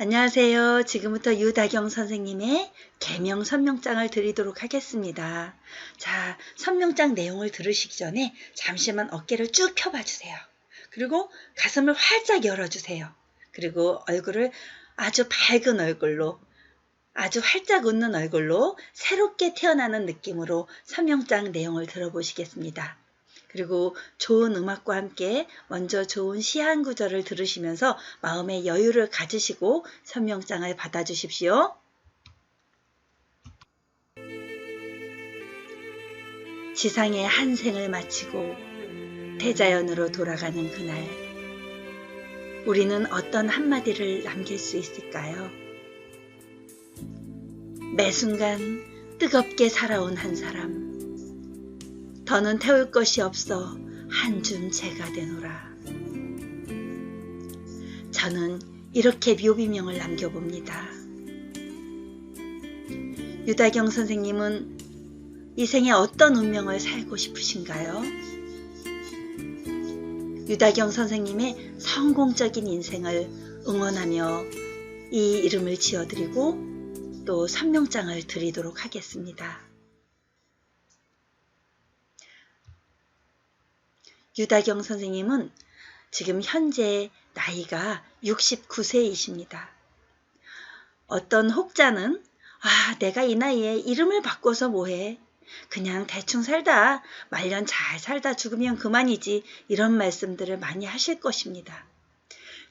안녕하세요. 지금부터 유다경 선생님의 개명 선명장을 드리도록 하겠습니다. 자, 선명장 내용을 들으시기 전에 잠시만 어깨를 쭉 펴봐 주세요. 그리고 가슴을 활짝 열어주세요. 그리고 얼굴을 아주 밝은 얼굴로, 아주 활짝 웃는 얼굴로 새롭게 태어나는 느낌으로 선명장 내용을 들어보시겠습니다. 그리고 좋은 음악과 함께 먼저 좋은 시 한 구절을 들으시면서 마음의 여유를 가지시고 선명장을 받아주십시오. 지상의 한 생을 마치고 대자연으로 돌아가는 그날, 우리는 어떤 한마디를 남길 수 있을까요? 매 순간 뜨겁게 살아온 한 사람, 더는 태울 것이 없어 한 줌 재가 되노라. 저는 이렇게 묘비명을 남겨봅니다. 유다경 선생님은 이 생에 어떤 운명을 살고 싶으신가요? 유다경 선생님의 성공적인 인생을 응원하며 이 이름을 지어드리고 또 선명장을 드리도록 하겠습니다. 유다경 선생님은 지금 현재 나이가 69세이십니다. 어떤 혹자는 내가 이 나이에 이름을 바꿔서 뭐해? 그냥 대충 살다 말년 잘 살다 죽으면 그만이지, 이런 말씀들을 많이 하실 것입니다.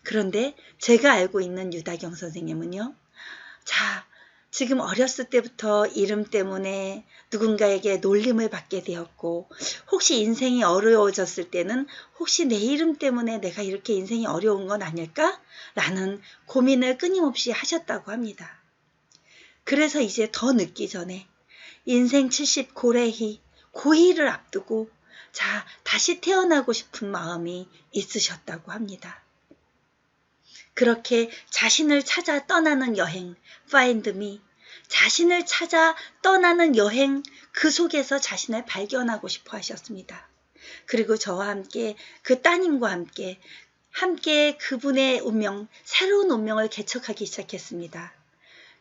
그런데 제가 알고 있는 유다경 선생님은요. 지금 어렸을 때부터 이름 때문에 누군가에게 놀림을 받게 되었고, 혹시 인생이 어려워졌을 때는 혹시 내 이름 때문에 내가 이렇게 인생이 어려운 건 아닐까? 라는 고민을 끊임없이 하셨다고 합니다. 그래서 이제 더 늦기 전에 인생 70 고래희, 고희를 앞두고 다시 태어나고 싶은 마음이 있으셨다고 합니다. 그렇게 자신을 찾아 떠나는 여행, Find Me, 자신을 찾아 떠나는 여행, 그 속에서 자신을 발견하고 싶어 하셨습니다. 그리고 저와 함께 그 따님과 함께 그분의 운명, 새로운 운명을 개척하기 시작했습니다.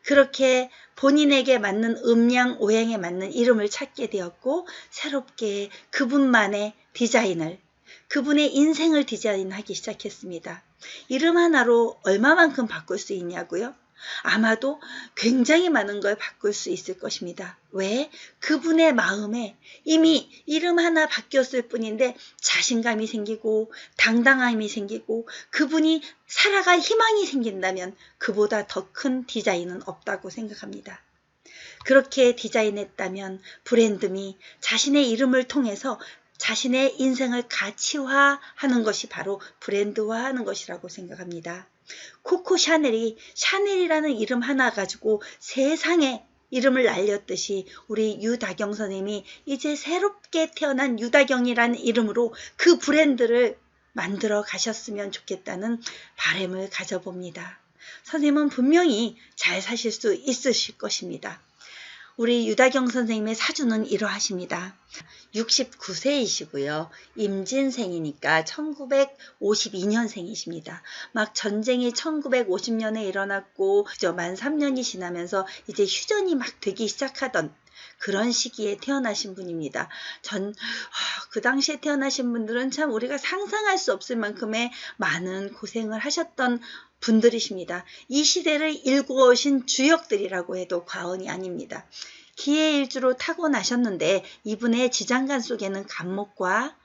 그렇게 본인에게 맞는 음양 오행에 맞는 이름을 찾게 되었고, 새롭게 그분만의 디자인을, 그분의 인생을 디자인하기 시작했습니다. 이름 하나로 얼마만큼 바꿀 수 있냐고요? 아마도 굉장히 많은 걸 바꿀 수 있을 것입니다. 왜? 그분의 마음에 이미 이름 하나 바뀌었을 뿐인데 자신감이 생기고 당당함이 생기고 그분이 살아갈 희망이 생긴다면 그보다 더 큰 디자인은 없다고 생각합니다. 그렇게 디자인했다면 브랜드미, 자신의 이름을 통해서 자신의 인생을 가치화하는 것이 바로 브랜드화하는 것이라고 생각합니다. 코코 샤넬이라는 이름 하나 가지고 세상에 이름을 날렸듯이 우리 유다경 선생님이 이제 새롭게 태어난 유다경이라는 이름으로 그 브랜드를 만들어 가셨으면 좋겠다는 바람을 가져봅니다. 선생님은 분명히 잘 사실 수 있으실 것입니다. 우리 유다경 선생님의 사주는 이러하십니다. 69세이시고요. 임진생이니까 1952년생이십니다. 막 전쟁이 1950년에 일어났고 만 3년이 지나면서 이제 휴전이 막 되기 시작하던 그런 시기에 태어나신 분입니다. 그 당시에 태어나신 분들은 참 우리가 상상할 수 없을 만큼의 많은 고생을 하셨던 분들이십니다. 이 시대를 일구어신 주역들이라고 해도 과언이 아닙니다. 기해일주로 타고나셨는데 이분의 지장간 속에는 간목과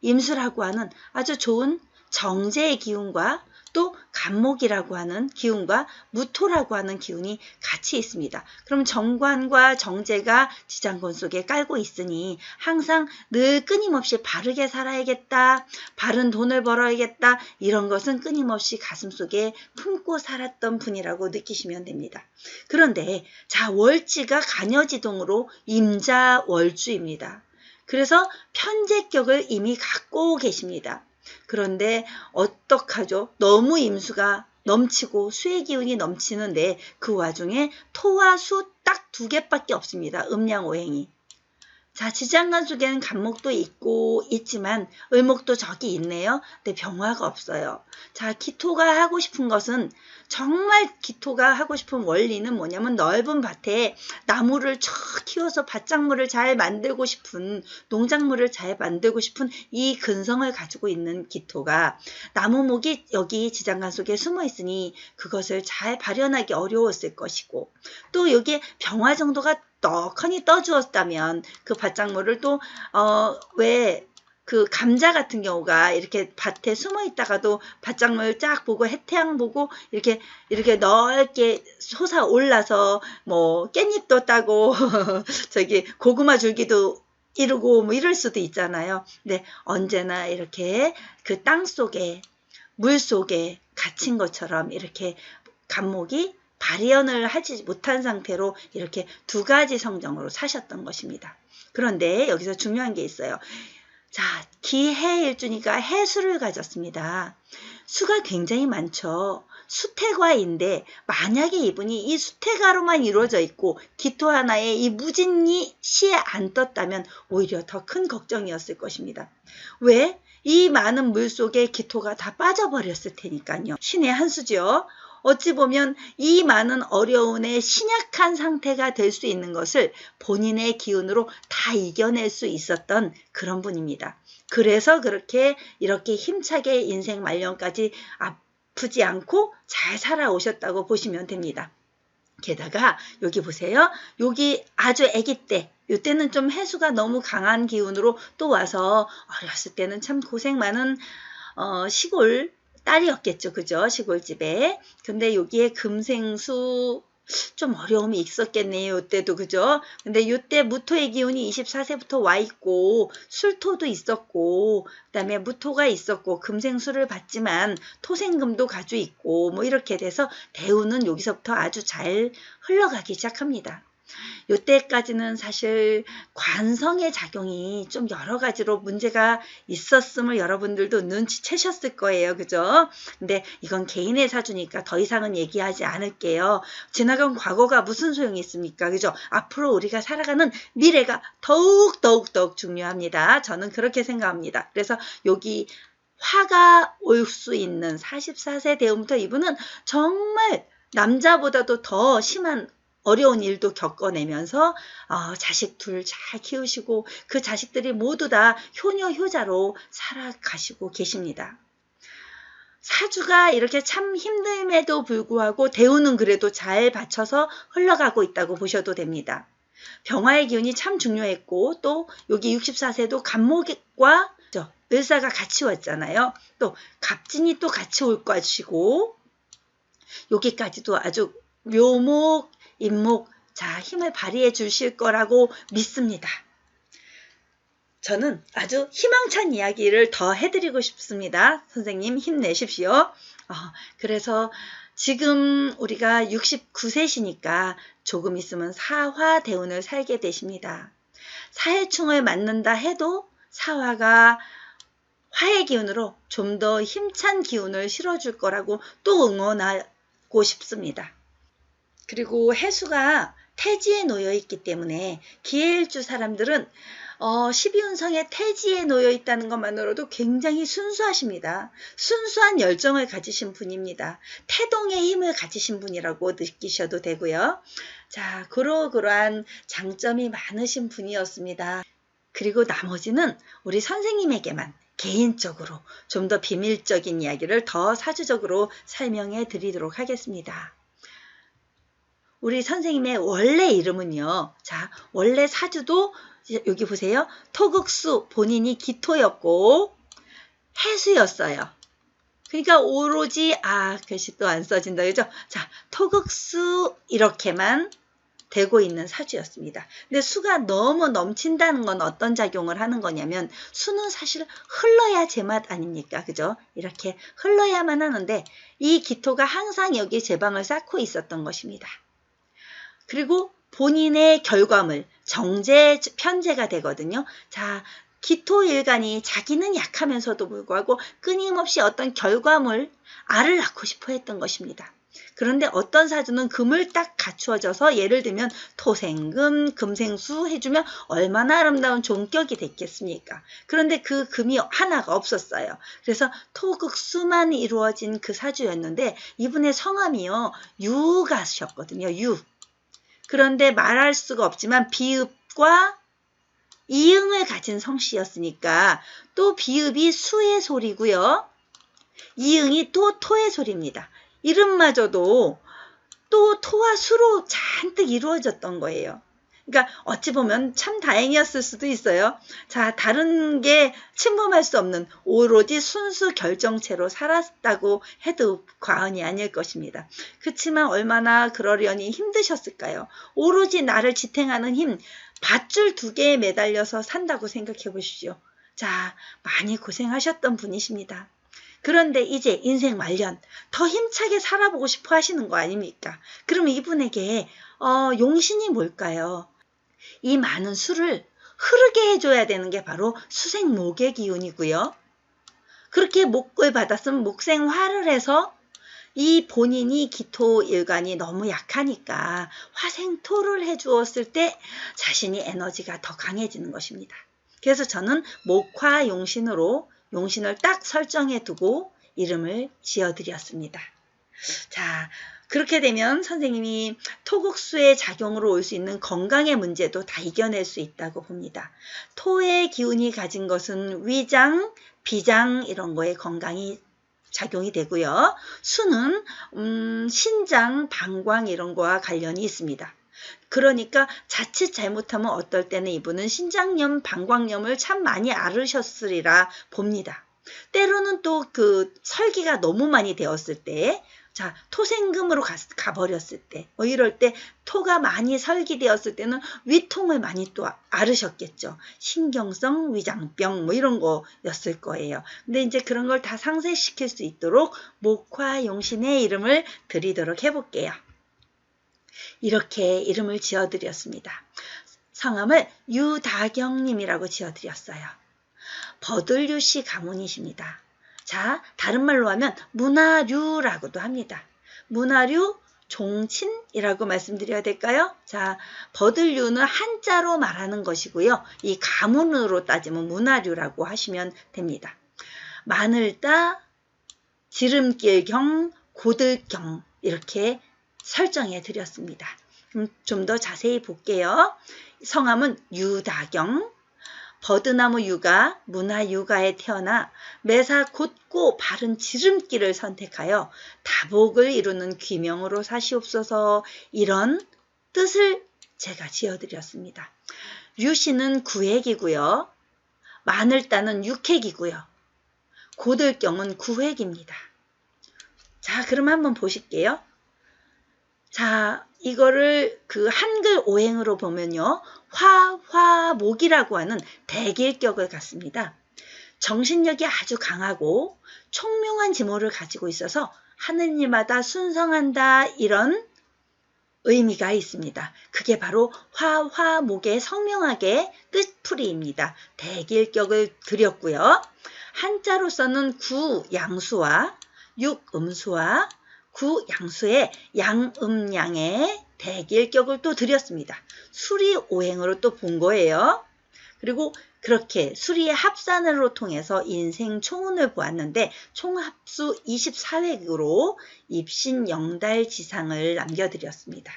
임수라고 하는 아주 좋은 정제의 기운과 또 간목이라고 하는 기운과 무토라고 하는 기운이 같이 있습니다. 그럼 정관과 정제가 지장권 속에 깔고 있으니 항상 늘 끊임없이 바르게 살아야겠다, 바른 돈을 벌어야겠다, 이런 것은 끊임없이 가슴속에 품고 살았던 분이라고 느끼시면 됩니다. 그런데 월지가 간여지동으로 임자월주입니다. 그래서 편제격을 이미 갖고 계십니다. 그런데 어떡하죠? 너무 임수가 넘치고 수의 기운이 넘치는데 그 와중에 토와 수 딱 2개밖에 없습니다. 음양오행이. 자, 지장간 속에는 간목도 있고 있지만 을목도 저기 있네요. 근데 병화가 없어요. 자, 기토가 하고 싶은 것은 정말 기토가 하고 싶은 원리는 뭐냐면 넓은 밭에 나무를 쫙 키워서 밭작물을 잘 만들고 싶은 농작물을 잘 만들고 싶은 이 근성을 가지고 있는 기토가 나무목이 여기 지장간 속에 숨어 있으니 그것을 잘 발현하기 어려웠을 것이고 또 여기에 병화 정도가 떡하니 떠주었다면 그 밭작물을 또 왜 그 감자 같은 경우가 이렇게 밭에 숨어 있다가도 밭작물 쫙 보고 해태양 보고 이렇게 넓게 솟아 올라서 뭐 깻잎도 따고 저기 고구마 줄기도 이루고 뭐 이럴 수도 있잖아요. 근데 언제나 이렇게 그 땅 속에 물 속에 갇힌 것처럼 이렇게 간목이 발현을 하지 못한 상태로 이렇게 두 가지 성정으로 사셨던 것입니다. 그런데 여기서 중요한 게 있어요. 자, 기해일주니까 해수를 가졌습니다. 수가 굉장히 많죠. 수태과인데 만약에 이분이 이 수태과로만 이루어져 있고 기토 하나에 이 무진이 시에 안 떴다면 오히려 더 큰 걱정이었을 것입니다. 왜? 이 많은 물 속에 기토가 다 빠져버렸을 테니까요. 신의 한 수죠. 어찌 보면 이 많은 어려움에 신약한 상태가 될 수 있는 것을 본인의 기운으로 다 이겨낼 수 있었던 그런 분입니다. 그래서 이렇게 힘차게 인생 말년까지 아프지 않고 잘 살아오셨다고 보시면 됩니다. 게다가 여기 보세요. 여기 아주 아기 때 이때는 좀 해수가 너무 강한 기운으로 또 와서 어렸을 때는 참 고생 많은 시골 딸이었겠죠. 그죠? 시골집에. 근데 여기에 금생수 좀 어려움이 있었겠네요. 이때도 그죠? 근데 이때 무토의 기운이 24세부터 와 있고 술토도 있었고 그다음에 무토가 있었고 금생수를 받지만 토생금도 가지고 있고 뭐 이렇게 돼서 대운은 여기서부터 아주 잘 흘러가기 시작합니다. 이때까지는 사실 관성의 작용이 좀 여러 가지로 문제가 있었음을 여러분들도 눈치채셨을 거예요. 그죠? 근데 이건 개인의 사주니까 더 이상은 얘기하지 않을게요. 지나간 과거가 무슨 소용이 있습니까? 그죠? 앞으로 우리가 살아가는 미래가 더욱 중요합니다. 저는 그렇게 생각합니다. 그래서 여기 화가 올 수 있는 44세 대운부터 이분은 정말 남자보다도 더 심한 어려운 일도 겪어내면서 자식 둘 잘 키우시고 그 자식들이 모두 다 효녀 효자로 살아가시고 계십니다. 사주가 이렇게 참 힘듦에도 불구하고 대운은 그래도 잘 받쳐서 흘러가고 있다고 보셔도 됩니다. 병화의 기운이 참 중요했고 또 여기 64세도 간목과 을사가 같이 왔잖아요. 또 갑진이 또 같이 올 것이고 여기까지도 아주 묘목 임목, 자, 힘을 발휘해 주실 거라고 믿습니다. 저는 아주 희망찬 이야기를 더 해드리고 싶습니다. 선생님 힘내십시오. 그래서 지금 우리가 69세시니까 조금 있으면 사화 대운을 살게 되십니다. 사해충을 맞는다 해도 사화가 화의 기운으로 좀 더 힘찬 기운을 실어줄 거라고 또 응원하고 싶습니다. 그리고 해수가 태지에 놓여 있기 때문에 기해일주 사람들은 12운성에 태지에 놓여 있다는 것만으로도 굉장히 순수하십니다. 순수한 열정을 가지신 분입니다. 태동의 힘을 가지신 분이라고 느끼셔도 되고요. 자, 그러한 장점이 많으신 분이었습니다. 그리고 나머지는 우리 선생님에게만 개인적으로 좀 더 비밀적인 이야기를 더 사주적으로 설명해 드리도록 하겠습니다. 우리 선생님의 원래 이름은요. 자, 원래 사주도 여기 보세요. 토극수 본인이 기토였고 해수였어요. 그러니까 오로지 글씨 또 안 써진다. 그죠? 자, 토극수 이렇게만 되고 있는 사주였습니다. 근데 수가 너무 넘친다는 건 어떤 작용을 하는 거냐면 수는 사실 흘러야 제맛 아닙니까? 그죠? 이렇게 흘러야만 하는데 이 기토가 항상 여기 제방을 쌓고 있었던 것입니다. 그리고 본인의 결과물, 정제, 편제가 되거든요. 자, 기토일간이 자기는 약하면서도 불구하고 끊임없이 어떤 결과물, 알을 낳고 싶어 했던 것입니다. 그런데 어떤 사주는 금을 딱 갖추어져서 예를 들면 토생금, 금생수 해주면 얼마나 아름다운 종격이 됐겠습니까? 그런데 그 금이 하나가 없었어요. 그래서 토극수만 이루어진 그 사주였는데 이분의 성함이요. 유가셨거든요. 유. 그런데 말할 수가 없지만 비읍과 이응을 가진 성씨였으니까 또 비읍이 수의 소리고요. 이응이 또 토의 소리입니다. 이름마저도 또 토와 수로 잔뜩 이루어졌던 거예요. 그러니까 어찌 보면 참 다행이었을 수도 있어요. 자, 다른 게 침범할 수 없는 오로지 순수 결정체로 살았다고 해도 과언이 아닐 것입니다. 그렇지만 얼마나 그러려니 힘드셨을까요? 오로지 나를 지탱하는 힘, 밧줄 2개에 매달려서 산다고 생각해 보십시오. 자, 많이 고생하셨던 분이십니다. 그런데 이제 인생 말년 더 힘차게 살아보고 싶어 하시는 거 아닙니까? 그럼 이분에게 용신이 뭘까요? 이 많은 수를 흐르게 해줘야 되는 게 바로 수생목의 기운이고요. 그렇게 목을 받았으면 목생화를 해서 이 본인이 기토일관이 너무 약하니까 화생토를 해주었을 때 자신이 에너지가 더 강해지는 것입니다. 그래서 저는 목화용신으로 용신을 딱 설정해 두고 이름을 지어드렸습니다. 자, 그렇게 되면 선생님이 토국수의 작용으로 올 수 있는 건강의 문제도 다 이겨낼 수 있다고 봅니다. 토의 기운이 가진 것은 위장, 비장 이런 거에 건강이 작용이 되고요. 수는 신장, 방광 이런 거와 관련이 있습니다. 그러니까 자칫 잘못하면 어떨 때는 이분은 신장염, 방광염을 참 많이 앓으셨으리라 봅니다. 때로는 또 그 설기가 너무 많이 되었을 때, 자, 토생금으로 가버렸을 때, 이럴 때 토가 많이 설기되었을 때는 위통을 많이 또 앓으셨겠죠. 신경성 위장병 이런 거였을 거예요. 근데 이제 그런 걸 다 상쇄시킬 수 있도록 목화용신의 이름을 드리도록 해볼게요. 이렇게 이름을 지어드렸습니다. 성함을 유다경님이라고 지어드렸어요. 버들류씨 가문이십니다. 자, 다른 말로 하면 문화류라고도 합니다. 문화류 종친이라고 말씀드려야 될까요? 자, 버들류는 한자로 말하는 것이고요. 이 가문으로 따지면 문화류라고 하시면 됩니다. 마늘따, 지름길경, 고들경 이렇게 설정해 드렸습니다. 좀 더 자세히 볼게요. 성함은 유다경, 버드나무 유가, 문화유가에 태어나 매사 곧고 바른 지름길을 선택하여 다복을 이루는 귀명으로 사시옵소서. 이런 뜻을 제가 지어드렸습니다. 유씨는 구획이고요. 마늘따는 육획이고요. 고들경은 구획입니다. 자, 그럼 한번 보실게요. 자, 이거를 그 한글 오행으로 보면요. 화목이라고 하는 대길격을 갖습니다. 정신력이 아주 강하고 총명한 지모를 가지고 있어서 하느님마다 순성한다 이런 의미가 있습니다. 그게 바로 화목의 성명하게 뜻풀이입니다. 대길격을 드렸고요. 한자로서는 구양수와 육음수와 구양수의 양음양의 대길격을 또 드렸습니다. 수리오행으로 또 본 거예요. 그리고 그렇게 수리의 합산으로 통해서 인생 총운을 보았는데 총합수 24획으로 입신영달지상을 남겨드렸습니다.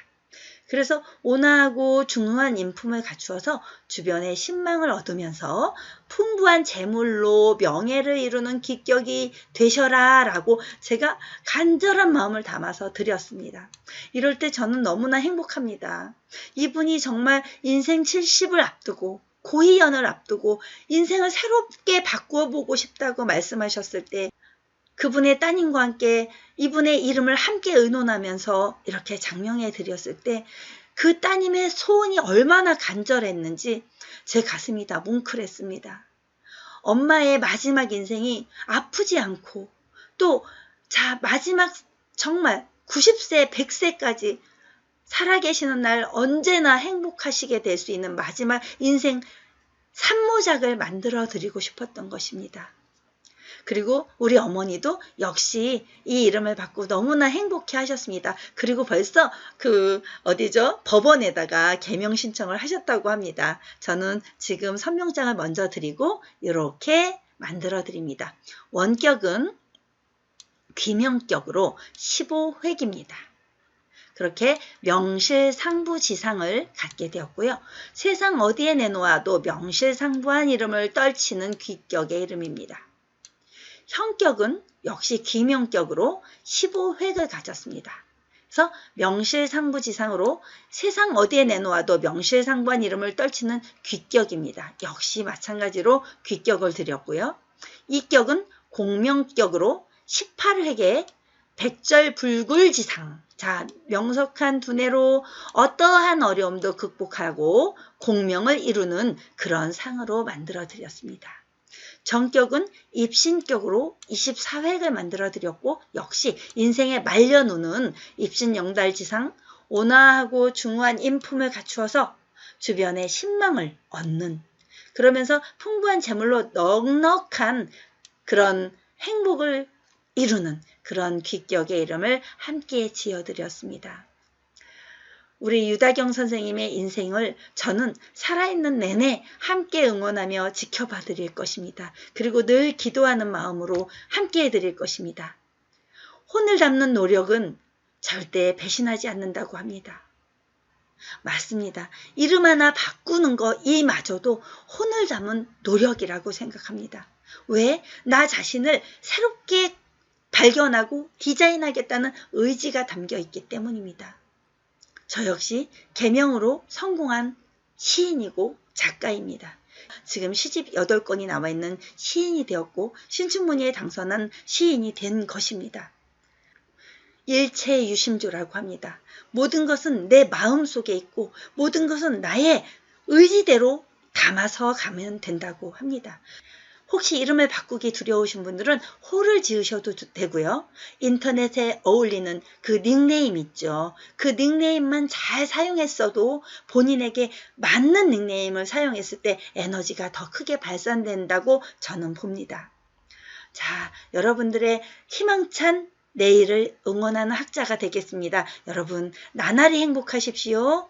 그래서 온화하고 중후한 인품을 갖추어서 주변의 신망을 얻으면서 풍부한 재물로 명예를 이루는 기격이 되셔라 라고 제가 간절한 마음을 담아서 드렸습니다. 이럴 때 저는 너무나 행복합니다. 이분이 정말 인생 70을 앞두고 고이연을 앞두고 인생을 새롭게 바꾸어 보고 싶다고 말씀하셨을 때 그분의 따님과 함께 이분의 이름을 함께 의논하면서 이렇게 장명해 드렸을 때 그 따님의 소원이 얼마나 간절했는지 제 가슴이 다 뭉클했습니다. 엄마의 마지막 인생이 아프지 않고 또 마지막 정말 90세, 100세까지 살아계시는 날 언제나 행복하시게 될 수 있는 마지막 인생 산모작을 만들어 드리고 싶었던 것입니다. 그리고 우리 어머니도 역시 이 이름을 받고 너무나 행복해 하셨습니다. 그리고 벌써 법원에다가 개명 신청을 하셨다고 합니다. 저는 지금 선명장을 먼저 드리고 이렇게 만들어 드립니다. 원격은 귀명격으로 15획입니다. 그렇게 명실상부지상을 갖게 되었고요. 세상 어디에 내놓아도 명실상부한 이름을 떨치는 귀격의 이름입니다. 형격은 역시 귀명격으로 15획을 가졌습니다. 그래서 명실상부지상으로 세상 어디에 내놓아도 명실상부한 이름을 떨치는 귀격입니다. 역시 마찬가지로 귀격을 드렸고요. 이격은 공명격으로 18획의 백절불굴지상. 자, 명석한 두뇌로 어떠한 어려움도 극복하고 공명을 이루는 그런 상으로 만들어 드렸습니다. 정격은 입신격으로 24획을 만들어 드렸고 역시 인생에 말려놓는 입신영달지상, 온화하고 중후한 인품을 갖추어서 주변의 신망을 얻는, 그러면서 풍부한 재물로 넉넉한 그런 행복을 이루는 그런 귀격의 이름을 함께 지어드렸습니다. 우리 유다경 선생님의 인생을 저는 살아있는 내내 함께 응원하며 지켜봐 드릴 것입니다. 그리고 늘 기도하는 마음으로 함께 해드릴 것입니다. 혼을 담는 노력은 절대 배신하지 않는다고 합니다. 맞습니다. 이름 하나 바꾸는 거 이마저도 혼을 담은 노력이라고 생각합니다. 왜? 나 자신을 새롭게 발견하고 디자인하겠다는 의지가 담겨 있기 때문입니다. 저 역시 개명으로 성공한 시인이고 작가입니다. 지금 시집 8권이 나와 있는 시인이 되었고 신춘문예에 당선한 시인이 된 것입니다. 일체유심조라고 합니다. 모든 것은 내 마음속에 있고 모든 것은 나의 의지대로 담아서 가면 된다고 합니다. 혹시 이름을 바꾸기 두려우신 분들은 호를 지으셔도 되고요. 인터넷에 어울리는 그 닉네임 있죠. 그 닉네임만 잘 사용했어도 본인에게 맞는 닉네임을 사용했을 때 에너지가 더 크게 발산된다고 저는 봅니다. 자, 여러분들의 희망찬 내일을 응원하는 학자가 되겠습니다. 여러분, 나날이 행복하십시오.